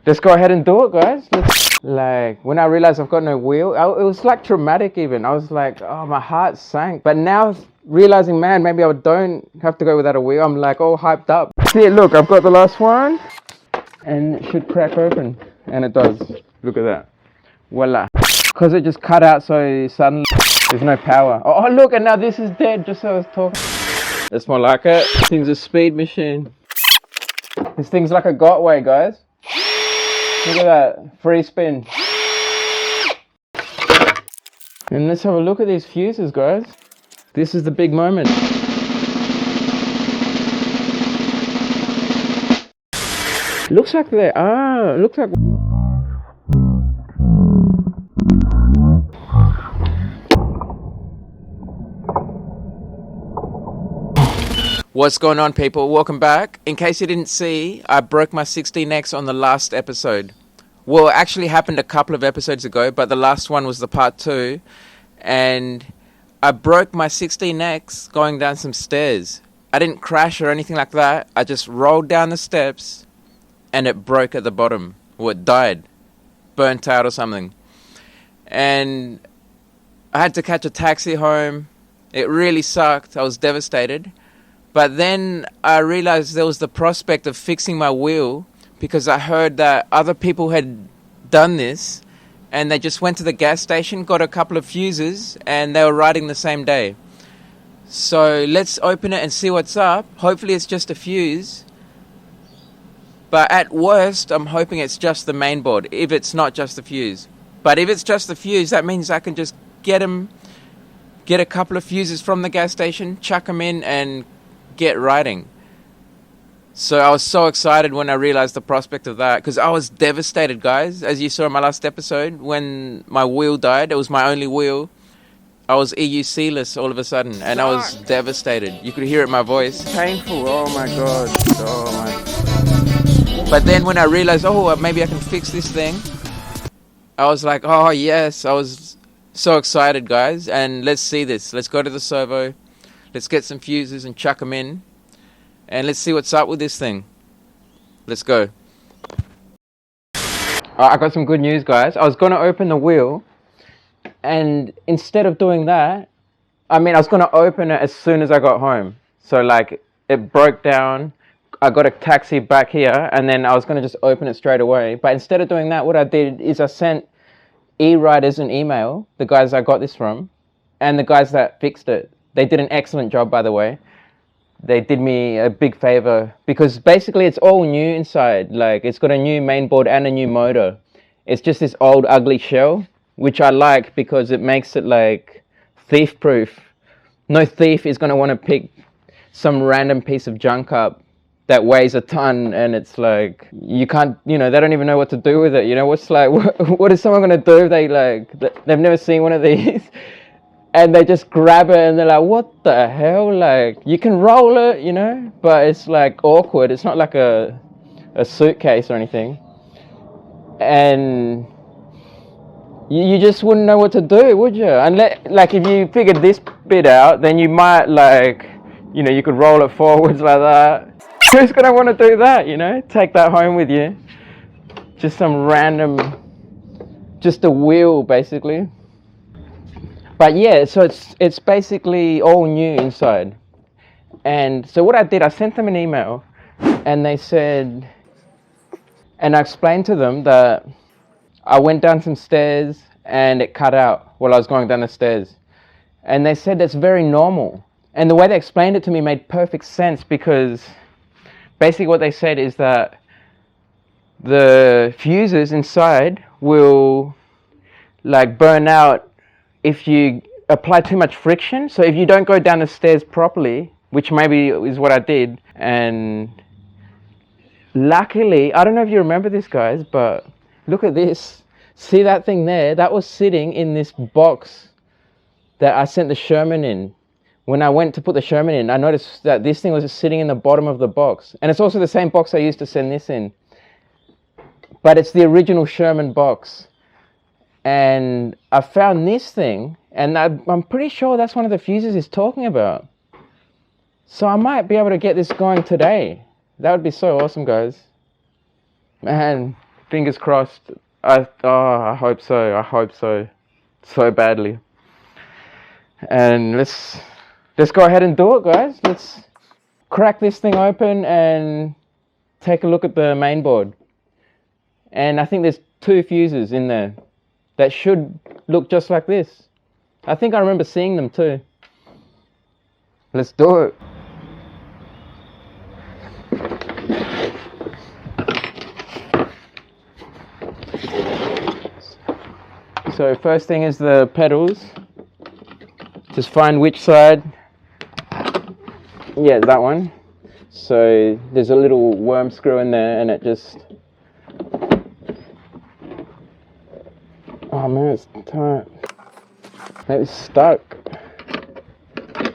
Let's go ahead and do it, guys. Like, when I realized I've got no wheel, it was like traumatic even. I was like, oh, my heart sank. But now realizing, man, maybe I don't have to go without a wheel. I'm like all hyped up. See it, look, I've got the last one. And it should crack open. And it does. Look at that. Voila. Because it just cut out so suddenly there's no power. Oh, look, and now this is dead just so I was talking. That's more like it. This thing's a speed machine. This thing's like a Gotway, guys. Look at that. Free spin. And let's have a look at these fuses, guys. This is the big moment. Looks like they are. Looks like. What's going on, people? Welcome back. In case you didn't see, I broke my 16X on the last episode. Well, it actually happened a couple of episodes ago, but the last one was the part 2. And I broke my 16X going down some stairs. I didn't crash or anything like that. I just rolled down the steps and it broke at the bottom. Or it died. Burnt out or something. And I had to catch a taxi home. It really sucked. I was devastated. But then I realized there was the prospect of fixing my wheel because I heard that other people had done this and they just went to the gas station, got a couple of fuses, and they were riding the same day. So let's open it and see what's up. Hopefully it's just a fuse. But at worst, I'm hoping it's just the main board, if it's not just the fuse. But if it's just the fuse, that means I can just get a couple of fuses from the gas station, chuck them in, and get riding. So I was so excited when I realized the prospect of that, because I was devastated, guys. As you saw in my last episode, when my wheel died, it was my only wheel. I was EUC-less all of a sudden, and I was devastated. You could hear it in my voice. Painful. Oh my god. Oh my. But then when I realized, oh, maybe I can fix this thing, I was like, oh yes. I was so excited, guys. And let's see this. Let's go to the servo. Let's get some fuses and chuck them in. And let's see what's up with this thing. Let's go. I got some good news, guys. I was going to open the wheel. And instead of doing that, I was going to open it as soon as I got home. So like, it broke down. I got a taxi back here. And then I was going to just open it straight away. But instead of doing that, what I did is I sent e-riders an email. The guys I got this from. And the guys that fixed it. They did an excellent job, by the way. They did me a big favor because basically it's all new inside. Like, it's got a new mainboard and a new motor. It's just this old ugly shell, which I like because it makes it like thief-proof. No thief is going to want to pick some random piece of junk up that weighs a ton, and it's like, you can't, they don't even know what to do with it. What is someone going to do if they've never seen one of these? And they just grab it and they're like, what the hell? Like, you can roll it, but it's like awkward. It's not like a suitcase or anything. And you just wouldn't know what to do, would you? Unless, like, if you figured this bit out, then you might, you could roll it forwards like that. Who's going to want to do that, Take that home with you. Just some random, just a wheel, basically. But yeah, so it's basically all new inside. And so what I did, I sent them an email and they said, and I explained to them that I went down some stairs and it cut out while I was going down the stairs. And they said that's very normal. And the way they explained it to me made perfect sense because basically what they said is that the fuses inside will like burn out if you apply too much friction. So if you don't go down the stairs properly, which maybe is what I did, and luckily, I don't know if you remember this, guys, but look at this. See that thing there? That was sitting in this box that I sent the Sherman in. When I went to put the Sherman in, I noticed that this thing was just sitting in the bottom of the box. And it's also the same box I used to send this in. But it's the original Sherman box. And I found this thing, and I'm pretty sure that's one of the fuses he's talking about. So I might be able to get this going today. That would be so awesome, guys. Man, Fingers crossed. I hope so. I hope so. So badly. And let's go ahead and do it, guys. Let's crack this thing open and take a look at the main board. And I think there's 2 fuses in there that should look just like this. I think I remember seeing them too. Let's do it. So first thing is the pedals. Just find which side. Yeah, that one. So there's a little worm screw in there and it just... Oh man, it's tight. Maybe it's stuck.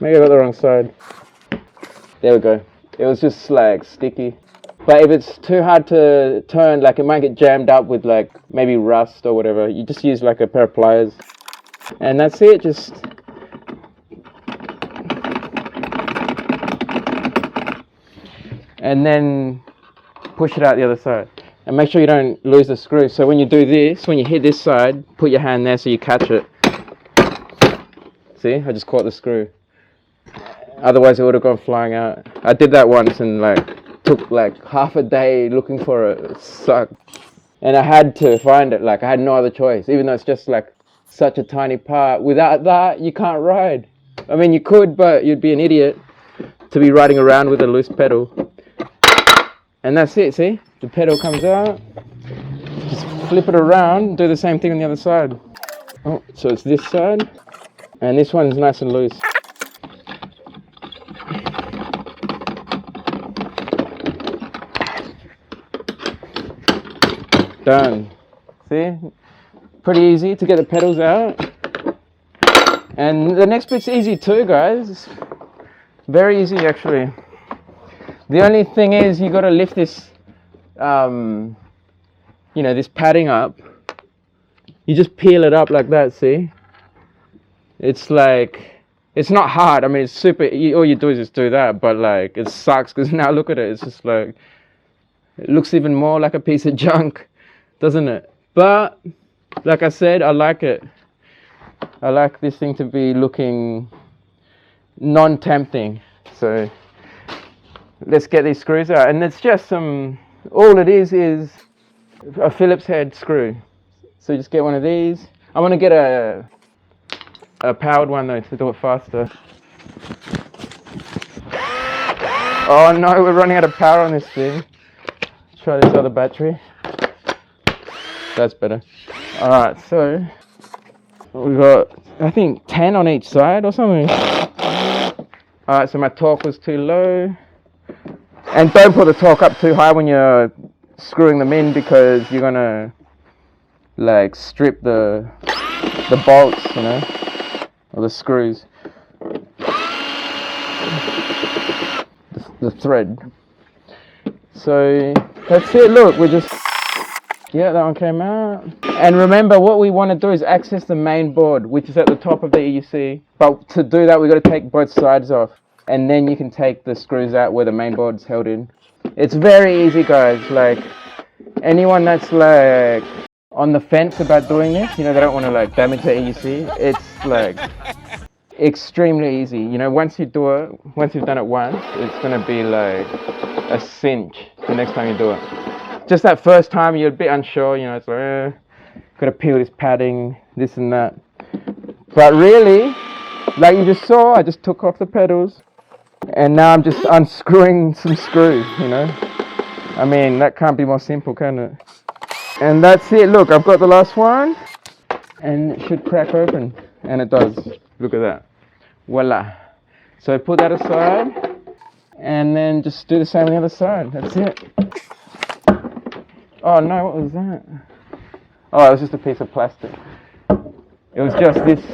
Maybe I got the wrong side. There we go. It was just like sticky. But if it's too hard to turn, like it might get jammed up with like maybe rust or whatever, you just use like a pair of pliers. And that's it, just... And then push it out the other side. And make sure you don't lose the screw. So when you do this, when you hit this side, put your hand there so you catch it. See, I just caught the screw. Otherwise it would have gone flying out. I did that once and like took like half a day looking for it. It sucked. And I had to find it, like I had no other choice, even though it's just like such a tiny part. Without that, you can't ride. I mean, you could, but you'd be an idiot to be riding around with a loose pedal. And that's it, see? The pedal comes out. Just flip it around, do the same thing on the other side. Oh, so it's this side. And this one's nice and loose. Done. See? Pretty easy to get the pedals out. And the next bit's easy too, guys. It's very easy actually. The only thing is you gotta lift this, this padding up. You just peel it up like that, see? It's like, it's not hard. I mean, it's super, all you do is just do that, but like, it sucks because now look at it. It's just like, it looks even more like a piece of junk, doesn't it? But, like I said, I like it. I like this thing to be looking non-tempting. So, let's get these screws out. And it's just all it is a Phillips head screw. So just get one of these. I want to get a powered one though to do it faster. Oh no, we're running out of power on this thing. Let's try this other battery. That's better. Alright, so we've got, I think, 10 on each side or something. Alright, so my torque was too low. And don't put the torque up too high when you're screwing them in because you're gonna like strip the bolts, or the screws, the thread. So that's it. Look, that one came out. And remember, what we want to do is access the main board, which is at the top of the EUC. But to do that, we've got to take both sides off. And then you can take the screws out where the main board's held in. It's very easy, guys. Like, anyone that's like on the fence about doing this, they don't want to like damage the EUC, it's like extremely easy. Once you do it, once you've done it once, it's going to be like a cinch the next time you do it. Just that first time, you're a bit unsure, it's like, got to peel this padding, this and that. But really, like you just saw, I just took off the pedals. And now I'm just unscrewing some screws, I mean, that can't be more simple, can it? And that's it. Look, I've got the last one. And it should crack open. And it does. Look at that. Voila. So put that aside. And then just do the same on the other side. That's it. Oh no, what was that? Oh, it was just a piece of plastic. It was just this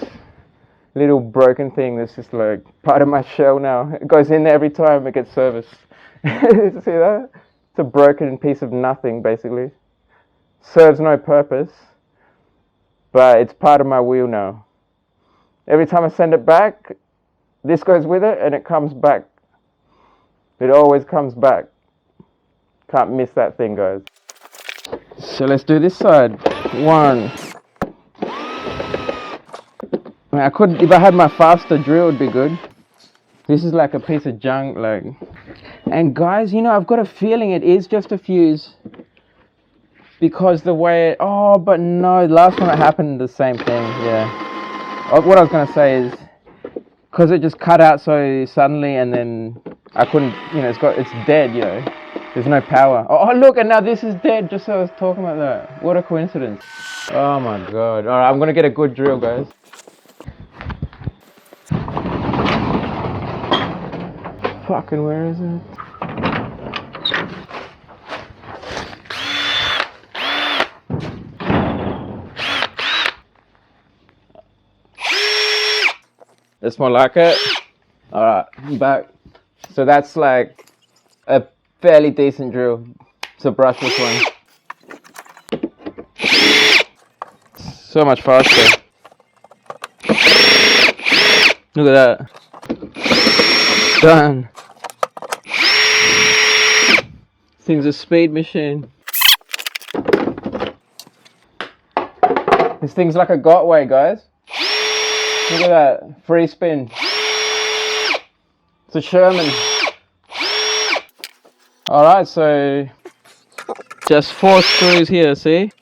little broken thing that's just like part of my shell now. It goes in there every time it gets serviced. See that? It's a broken piece of nothing basically. Serves no purpose, but it's part of my wheel now. Every time I send it back, this goes with it and it comes back. It always comes back. Can't miss that thing, guys. So let's do this side. One. I could, if I had my faster drill, it'd be good. This is like a piece of junk, like. And guys, you know, I've got a feeling it is just a fuse. Because the way oh, but no, last time it happened, the same thing, yeah. What I was going to say is, because it just cut out so suddenly and then I couldn't, you know, it's dead, you know. There's no power. Oh, look, and now this is dead, just so I was talking about that. What a coincidence. Oh my God. All right, I'm going to get a good drill, guys. Fucking, where is it? That's more like it. All right, I'm back. So that's like a fairly decent drill. It's a brushless one. So much faster. Look at that. Done. This thing's a speed machine. This thing's like a Gotway, guys. Look at that, free spin. It's a Sherman. Alright, so just 4 screws here, see?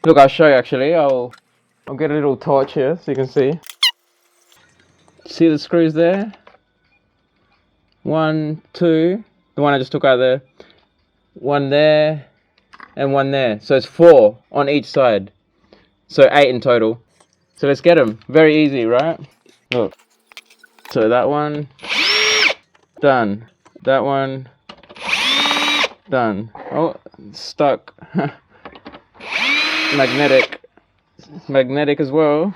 Look, I'll show you actually. I'll get a little torch here so you can see. See the screws there? 1, 2, the one I just took out there. 1 there, and 1 there. So it's 4 on each side. So 8 in total. So let's get them. Very easy, right? Look. So that one, done. That one, done. Oh, it's stuck. Magnetic. It's magnetic as well.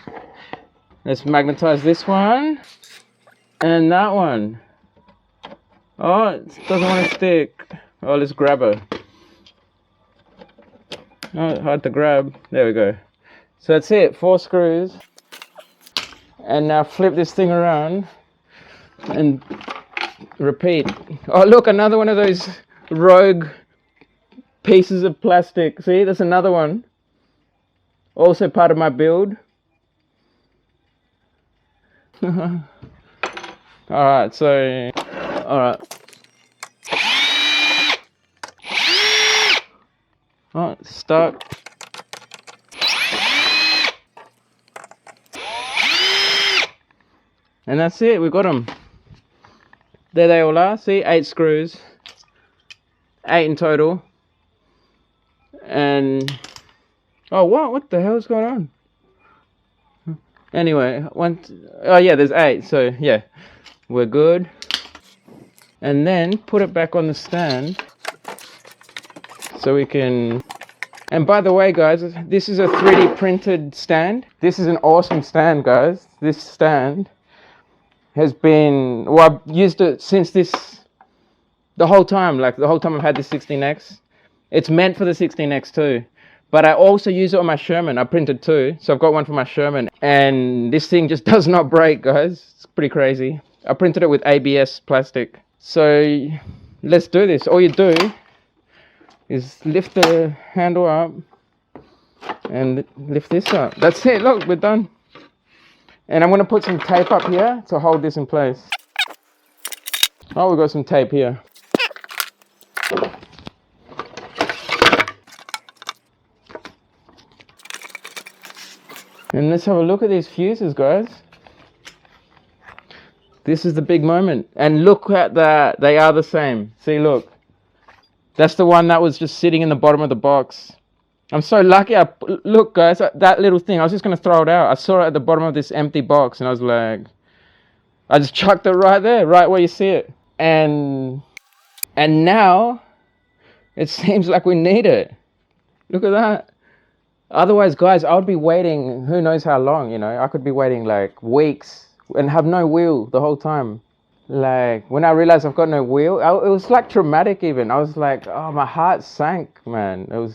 Let's magnetize this one. And that one. Oh, it doesn't want to stick. Oh, let's grab her. Oh, hard to grab. There we go. So that's it, 4 screws. And now flip this thing around and repeat. Oh, look, another one of those rogue pieces of plastic. See, that's another one. Also part of my build. Alright, so, alright. Oh, it's stuck. And that's it, we got them. There they all are, see, 8 screws. 8 in total. And, oh, what the hell's going on? Anyway, oh yeah, there's 8, so yeah, we're good. And then put it back on the stand. So we can, and by the way guys, this is a 3D printed stand. This is an awesome stand, guys. This stand has been, well, I've used it since the whole time, like the whole time I've had this 16X. It's meant for the 16X too. But I also use it on my Sherman. I printed 2, so I've got one for my Sherman. And this thing just does not break, guys. It's pretty crazy. I printed it with ABS plastic. So let's do this. All you do is lift the handle up and lift this up. That's it, look, we're done. And I'm going to put some tape up here to hold this in place. Oh, we've got some tape here. And let's have a look at these fuses, guys. This is the big moment. And look at that, they are the same. See, look. That's the one that was just sitting in the bottom of the box. I'm so lucky. Look, guys, that little thing, I was just going to throw it out. I saw it at the bottom of this empty box, and I was like, I just chucked it right there, right where you see it. And now, it seems like we need it. Look at that. Otherwise, guys, I would be waiting who knows how long, you know. I could be waiting like weeks and have no wheel the whole time. Like, when I realized I've got no wheel, it was like traumatic even. I was like, oh, my heart sank, man. It was...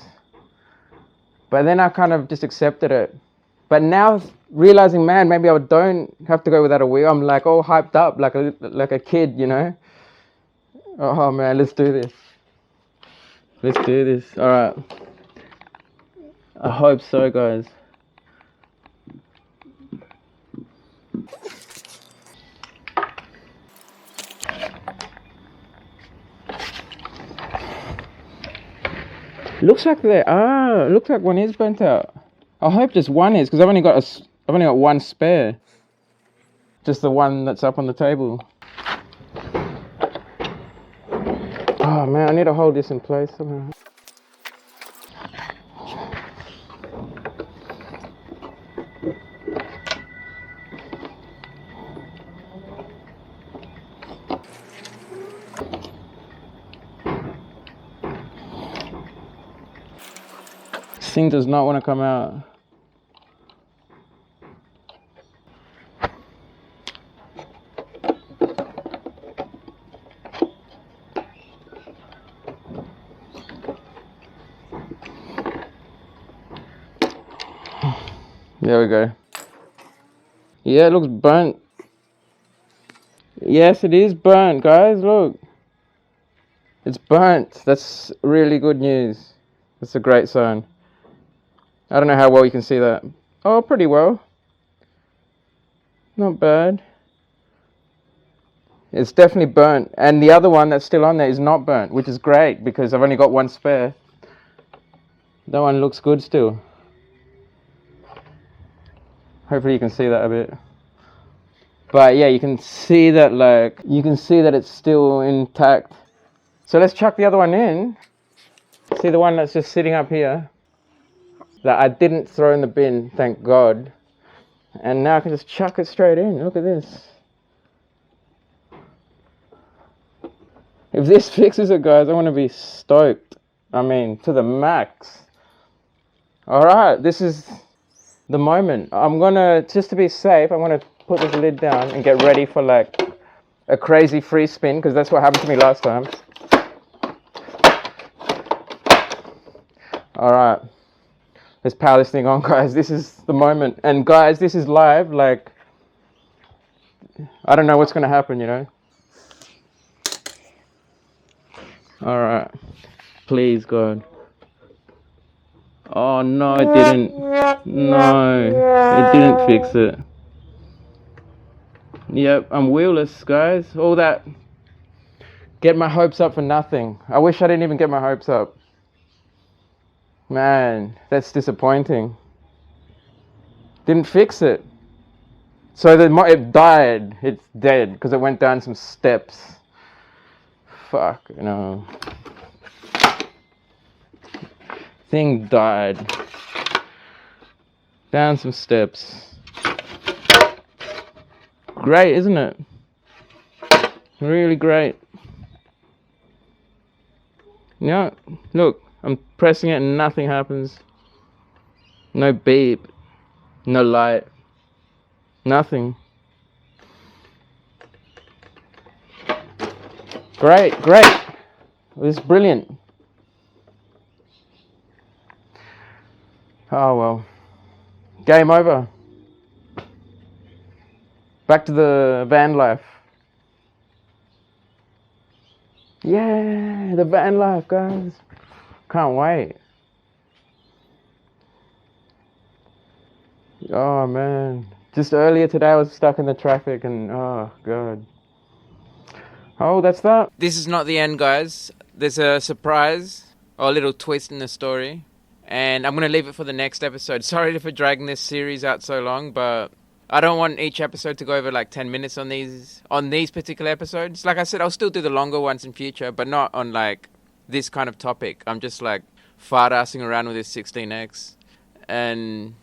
But then I kind of just accepted it. But now, realizing, man, maybe I don't have to go without a wheel. I'm like all hyped up, like a kid, you know. Oh, man, let's do this. Let's do this. All right. I hope so, guys. Looks like looks like one is burnt out. I hope just one is, because I've only got one spare. Just the one that's up on the table. Oh man, I need to hold this in place somehow. This thing does not want to come out. There we go. Yeah, it looks burnt. Yes, it is burnt, guys. Look. It's burnt. That's really good news. That's a great sign. I don't know how well you can see that. Oh, pretty well. Not bad. It's definitely burnt. And the other one that's still on there is not burnt, which is great because I've only got one spare. That one looks good still. Hopefully you can see that a bit. But yeah, you can see that it's still intact. So let's chuck the other one in. See the one that's just sitting up here that I didn't throw in the bin, thank God. And now I can just chuck it straight in. Look at this. If this fixes it, guys, I want to be stoked. I mean, to the max. Alright, this is the moment. I'm gonna, just to be safe, I'm gonna put this lid down and get ready for like a crazy free spin, because that's what happened to me last time. Alright, let's power this thing on, guys. This is the moment. And guys, this is live. Like, I don't know what's gonna happen, you know. Alright, please, God. Oh no, it didn't. No, it didn't fix it. Yep, I'm wheelless, guys. All that. Get my hopes up for nothing. I wish I didn't even get my hopes up. Man, that's disappointing. Didn't fix it. So it died. It's dead because it went down some steps. Fuck, you know. Thing died. Down some steps. Great, isn't it? Really great. Yeah, look, I'm pressing it and nothing happens. No beep. No light. Nothing. Great, great. This is brilliant. Oh well. Game over. Back to the van life. Yeah, the van life, guys. Can't wait. Oh man. Just earlier today I was stuck in the traffic and oh god. Oh, that's that. This is not the end, guys. There's a surprise or a little twist in the story. And I'm going to leave it for the next episode. Sorry for dragging this series out so long, but I don't want each episode to go over like 10 minutes on these particular episodes. Like I said, I'll still do the longer ones in future, but not on like this kind of topic. I'm just like fart-assing around with this 16X. And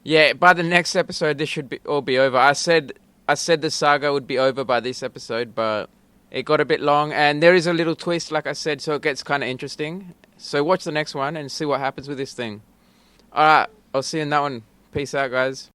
yeah, by the next episode, this should all be over. I said the saga would be over by this episode, but it got a bit long. And there is a little twist, like I said, so it gets kind of interesting. So watch the next one and see what happens with this thing. Alright, I'll see you in that one. Peace out, guys.